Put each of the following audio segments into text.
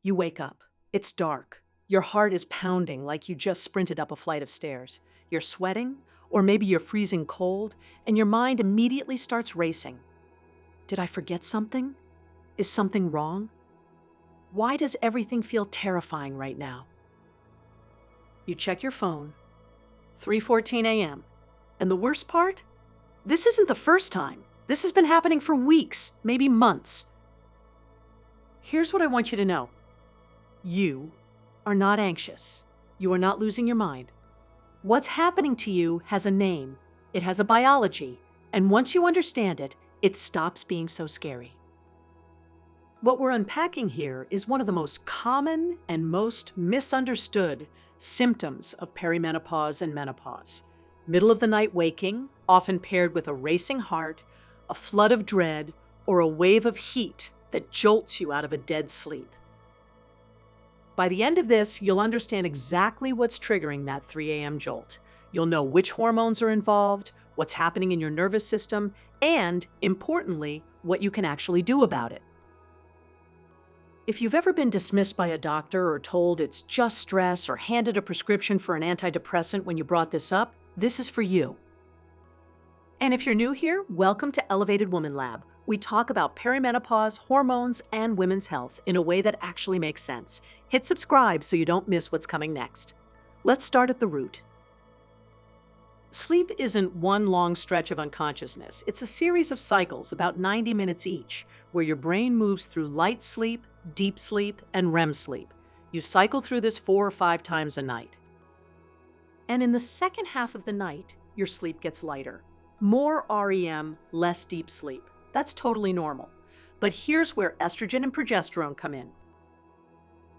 You wake up. It's dark. Your heart is pounding like you just sprinted up a flight of stairs. You're sweating, or maybe you're freezing cold, and your mind immediately starts racing. Did I forget something? Is something wrong? Why does everything feel terrifying right now? You check your phone. 3:14 a.m. And the worst part? This isn't the first time. This has been happening for weeks, maybe months. Here's what I want you to know. You are not anxious. You are not losing your mind. What's happening to you has a name. It has a biology. And once you understand it, it stops being so scary. What we're unpacking here is one of the most common and most misunderstood symptoms of perimenopause and menopause. Middle of the night waking, often paired with a racing heart, a flood of dread, or a wave of heat that jolts you out of a dead sleep. By the end of this, you'll understand exactly what's triggering that 3 a.m. jolt. You'll know which hormones are involved, what's happening in your nervous system, and, importantly, what you can actually do about it. If you've ever been dismissed by a doctor or told it's just stress or handed a prescription for an antidepressant when you brought this up, this is for you. And if you're new here, welcome to Elevated Woman Lab. We talk about perimenopause, hormones, and women's health in a way that actually makes sense. Hit subscribe so you don't miss what's coming next. Let's start at the root. Sleep isn't one long stretch of unconsciousness. It's a series of cycles, about 90 minutes each, where your brain moves through light sleep, deep sleep, and REM sleep. You cycle through this 4 or 5 times a night. And in the second half of the night, your sleep gets lighter. More REM, less deep sleep. That's totally normal. But here's where estrogen and progesterone come in.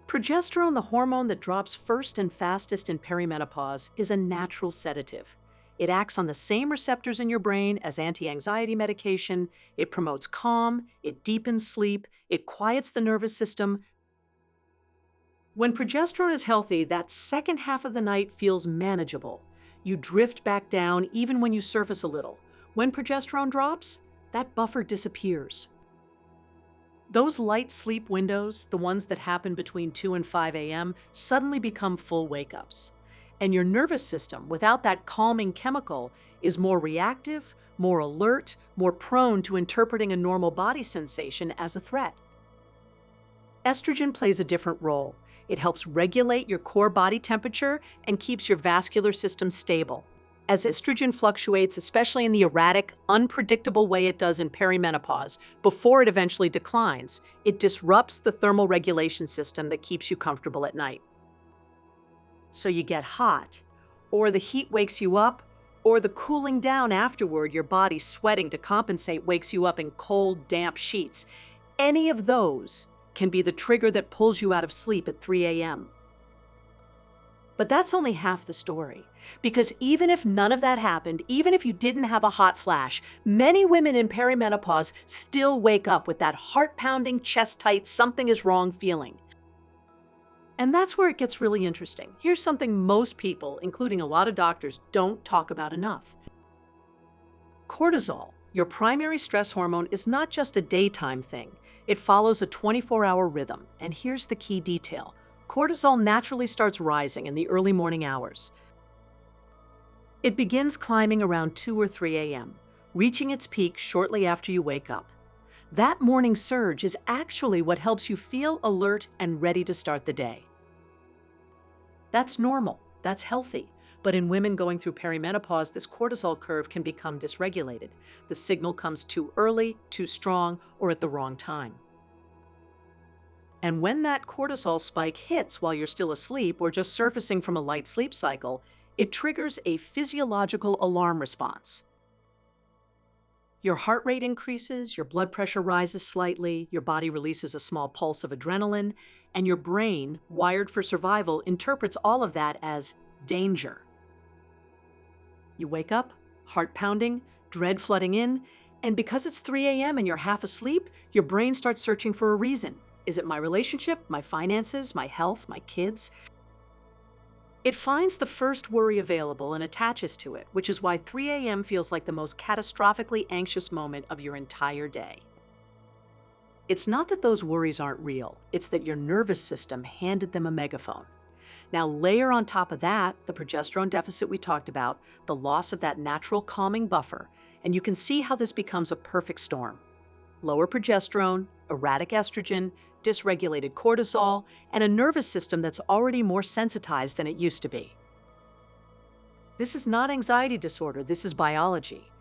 Progesterone, the hormone that drops first and fastest in perimenopause, is a natural sedative. It acts on the same receptors in your brain as anti-anxiety medication. It promotes calm, it deepens sleep, it quiets the nervous system. When progesterone is healthy, that second half of the night feels manageable. You drift back down even when you surface a little. When progesterone drops, that buffer disappears. Those light sleep windows, the ones that happen between 2 and 5 a.m., suddenly become full wake-ups. And your nervous system, without that calming chemical, is more reactive, more alert, more prone to interpreting a normal body sensation as a threat. Estrogen plays a different role. It helps regulate your core body temperature and keeps your vascular system stable. As estrogen fluctuates, especially in the erratic, unpredictable way it does in perimenopause, before it eventually declines, it disrupts the thermal regulation system that keeps you comfortable at night. So you get hot, or the heat wakes you up, or the cooling down afterward, your body sweating to compensate, wakes you up in cold, damp sheets. Any of those can be the trigger that pulls you out of sleep at 3 a.m. But that's only half the story, because even if none of that happened, even if you didn't have a hot flash, many women in perimenopause still wake up with that heart-pounding, chest-tight, something is wrong feeling. And that's where it gets really interesting. Here's something most people, including a lot of doctors, don't talk about enough. Cortisol, your primary stress hormone, is not just a daytime thing. It follows a 24-hour rhythm. And here's the key detail. Cortisol naturally starts rising in the early morning hours. It begins climbing around 2 or 3 a.m., reaching its peak shortly after you wake up. That morning surge is actually what helps you feel alert and ready to start the day. That's normal, that's healthy. But in women going through perimenopause, this cortisol curve can become dysregulated. The signal comes too early, too strong, or at the wrong time. And when that cortisol spike hits while you're still asleep or just surfacing from a light sleep cycle, it triggers a physiological alarm response. Your heart rate increases, your blood pressure rises slightly, your body releases a small pulse of adrenaline, and your brain, wired for survival, interprets all of that as danger. You wake up, heart pounding, dread flooding in, and because it's 3 a.m. and you're half asleep, your brain starts searching for a reason. Is it my relationship, my finances, my health, my kids? It finds the first worry available and attaches to it, which is why 3 a.m. feels like the most catastrophically anxious moment of your entire day. It's not that those worries aren't real, it's that your nervous system handed them a megaphone. Now, layer on top of that the progesterone deficit we talked about, the loss of that natural calming buffer, and you can see how this becomes a perfect storm. Lower progesterone, erratic estrogen, dysregulated cortisol, and a nervous system that's already more sensitized than it used to be. This is not anxiety disorder, this is biology.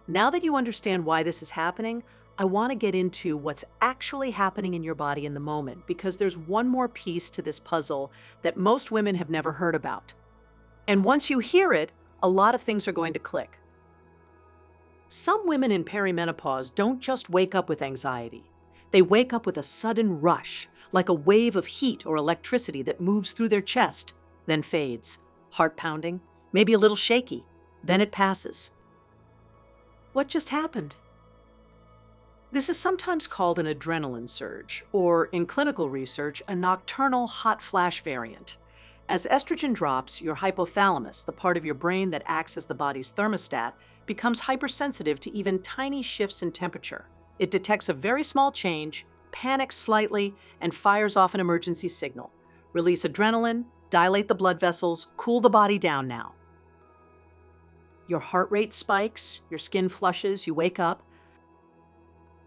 Now that you understand why this is happening, I want to get into what's actually happening in your body in the moment, because there's one more piece to this puzzle that most women have never heard about. And once you hear it, a lot of things are going to click. Some women in perimenopause don't just wake up with anxiety. They wake up with a sudden rush, like a wave of heat or electricity that moves through their chest, then fades. Heart pounding, maybe a little shaky, then it passes. What just happened? This is sometimes called an adrenaline surge, or in clinical research, a nocturnal hot flash variant. As estrogen drops, your hypothalamus, the part of your brain that acts as the body's thermostat, becomes hypersensitive to even tiny shifts in temperature. It detects a very small change, panics slightly, and fires off an emergency signal. Release adrenaline, dilate the blood vessels, cool the body down now. Your heart rate spikes, your skin flushes, you wake up.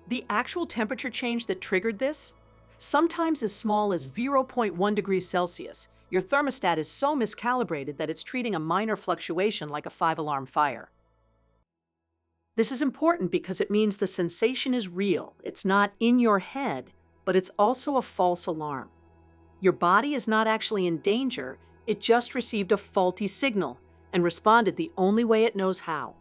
The actual temperature change that triggered this? Sometimes as small as 0.1 degrees Celsius. Your thermostat is so miscalibrated that it's treating a minor fluctuation like a 5-alarm fire. This is important because it means the sensation is real. It's not in your head, but it's also a false alarm. Your body is not actually in danger, it just received a faulty signal and responded the only way it knows how.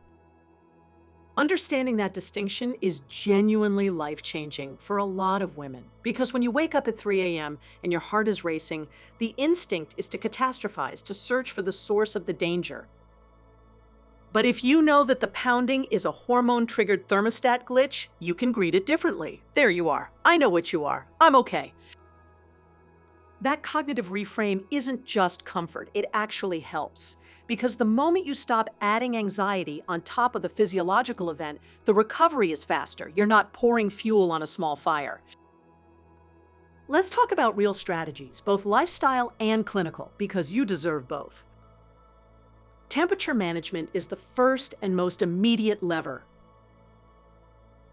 Understanding that distinction is genuinely life-changing for a lot of women, because when you wake up at 3 a.m. and your heart is racing, the instinct is to catastrophize, to search for the source of the danger. But if you know that the pounding is a hormone-triggered thermostat glitch, you can greet it differently. There you are. I know what you are. I'm okay. That cognitive reframe isn't just comfort, it actually helps. Because the moment you stop adding anxiety on top of the physiological event, the recovery is faster. You're not pouring fuel on a small fire. Let's talk about real strategies, both lifestyle and clinical, because you deserve both. Temperature management is the first and most immediate lever.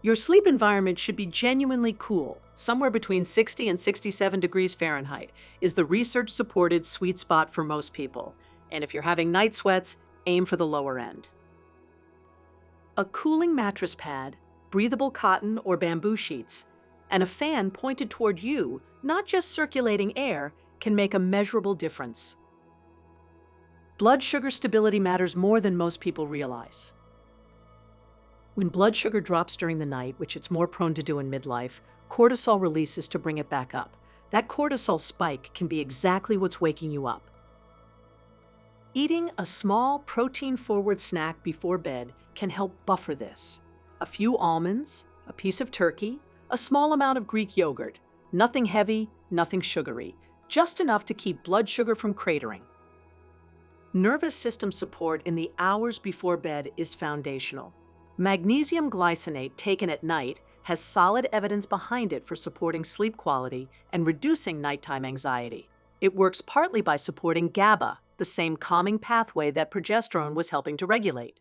Your sleep environment should be genuinely cool. Somewhere between 60 and 67 degrees Fahrenheit is the research-supported sweet spot for most people. And if you're having night sweats, aim for the lower end. A cooling mattress pad, breathable cotton or bamboo sheets, and a fan pointed toward you, not just circulating air, can make a measurable difference. Blood sugar stability matters more than most people realize. When blood sugar drops during the night, which it's more prone to do in midlife, cortisol releases to bring it back up. That cortisol spike can be exactly what's waking you up. Eating a small, protein-forward snack before bed can help buffer this. A few almonds, a piece of turkey, a small amount of Greek yogurt. Nothing heavy, nothing sugary. Just enough to keep blood sugar from cratering. Nervous system support in the hours before bed is foundational. Magnesium glycinate taken at night has solid evidence behind it for supporting sleep quality and reducing nighttime anxiety. It works partly by supporting GABA, the same calming pathway that progesterone was helping to regulate.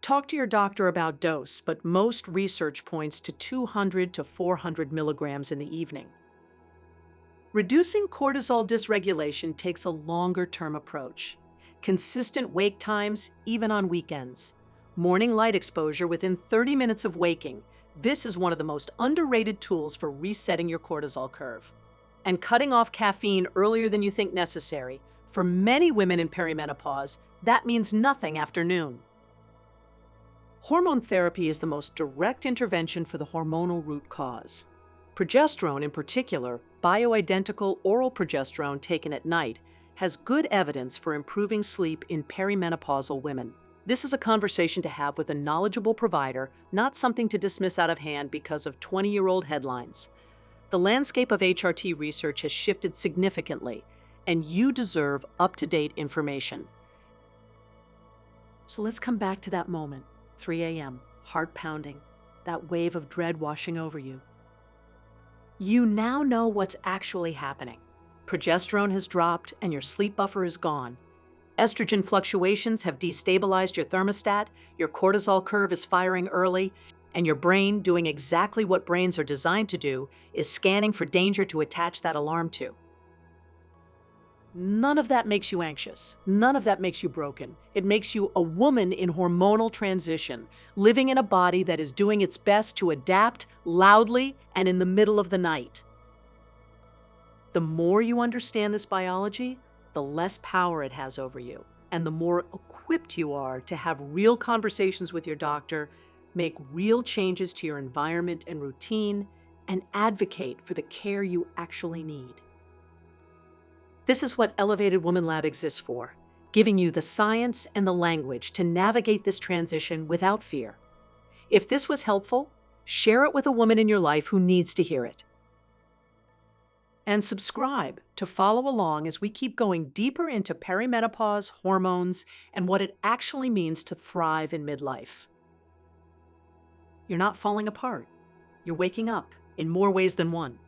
Talk to your doctor about dose, but most research points to 200 to 400 milligrams in the evening. Reducing cortisol dysregulation takes a longer-term approach. Consistent wake times, even on weekends. Morning light exposure within 30 minutes of waking. This is one of the most underrated tools for resetting your cortisol curve. And cutting off caffeine earlier than you think necessary. For many women in perimenopause, that means nothing after noon. Hormone therapy is the most direct intervention for the hormonal root cause. Progesterone in particular, bioidentical oral progesterone taken at night, has good evidence for improving sleep in perimenopausal women. This is a conversation to have with a knowledgeable provider, not something to dismiss out of hand because of 20-year-old headlines. The landscape of HRT research has shifted significantly, and you deserve up-to-date information. So let's come back to that moment, 3 a.m., heart pounding, that wave of dread washing over you. You now know what's actually happening. Progesterone has dropped and your sleep buffer is gone. Estrogen fluctuations have destabilized your thermostat, your cortisol curve is firing early, and your brain, doing exactly what brains are designed to do, is scanning for danger to attach that alarm to. None of that makes you anxious. None of that makes you broken. It makes you a woman in hormonal transition, living in a body that is doing its best to adapt loudly and in the middle of the night. The more you understand this biology, the less power it has over you, and the more equipped you are to have real conversations with your doctor, make real changes to your environment and routine, and advocate for the care you actually need. This is what Elevated Woman Lab exists for, giving you the science and the language to navigate this transition without fear. If this was helpful, share it with a woman in your life who needs to hear it. And subscribe to follow along as we keep going deeper into perimenopause, hormones, and what it actually means to thrive in midlife. You're not falling apart. You're waking up in more ways than one.